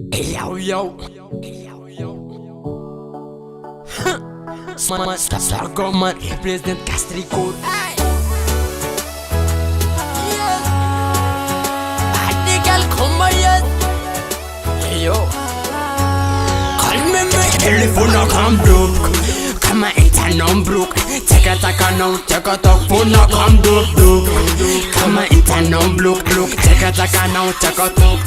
Yo, yo. Man, Sarko, man, President Castrico. Adigal, come on, yo. Call me, telephone, come broke. Come on, it's a non-broke. Take a now, take a talk, phone, come broke. Come on, it's a non-broke. Take a now, take a talk,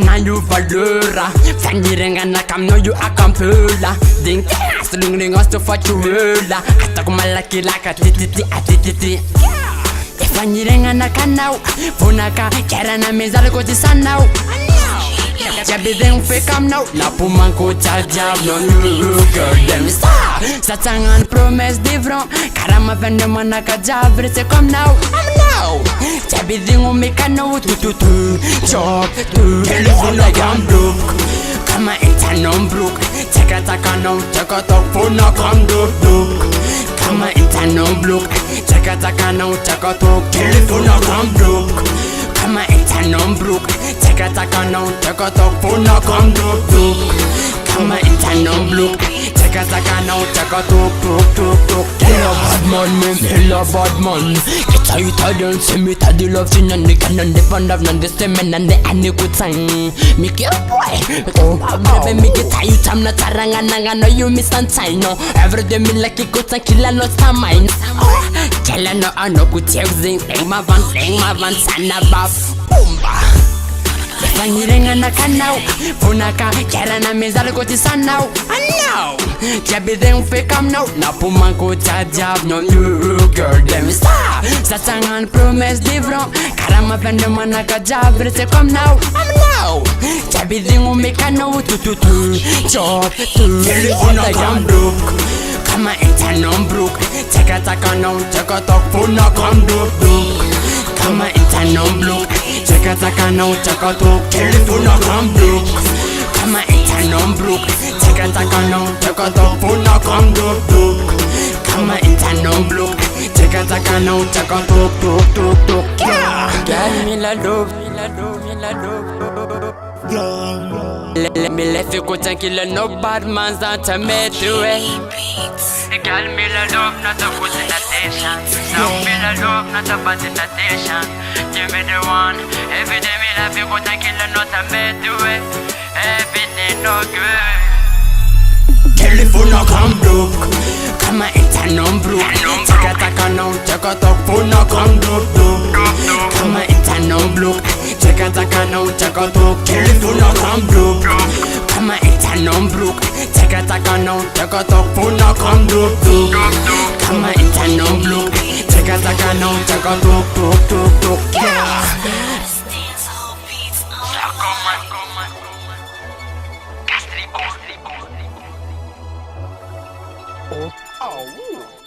na you valora fanyirenga na kamno you akampula ding sling us to fight you la atakumalaki laka titi atiti fanyirenga na kanau funaka kera na mezale ko tisanau Jabideng fekam now la pumanko charjab no you girl them satangan promesse different karama vende manaka jabre c'est comme now Jabideng o mekano tu chop tu telephone like I'm broke kama it's non broke check a now check a talk phone na come broke kama it's non broke check a now check a talk telephone na come broke kama it's non broke check a now check a talk phone na come broke kama it's non broke check a now check a talk Hello bad man, hello bad man Get a Italian, say me ta the love sin and the canon the fun of none the semen and the any good sign Make your boy Oh, baby me get a you time na taranga nanga no you miss and sign no Every day me like it good and kill a lot of mine Tell her no I no good using Sing my van, sana baf Boomba Fanyirenga na kanau Funaka kera na mezale ko tisanau Anau Jabideng fekam now na pumanko charjab no you girl them satangan promesse different karama vende manaka jabre c'est comme now Jabideng o mekano tu chop tu telephone like I'm broke kama it's non broke check a now check a talk phone na come broke kama it's non broke check a now check a talk telephone na come broke kama it's non broke check a now check a talk phone na come broke kama it's non broke check a now check a talk Girl me la love Let me let you go and kill no bad man's that to me to it Girl me la love not a good attention Now me la love not a bad attention Give me the one Every day me love you go and kill not a me to it Everything no good Telephone no come broke Kama it's a non broke Check a now check a talk phone no come broke Kama it's a non broke Check a now check a talk telephone no come broke Kama it's a non broke Check a now check a talk phone no come broke Kama it's a non broke Check a now check a talk Oh.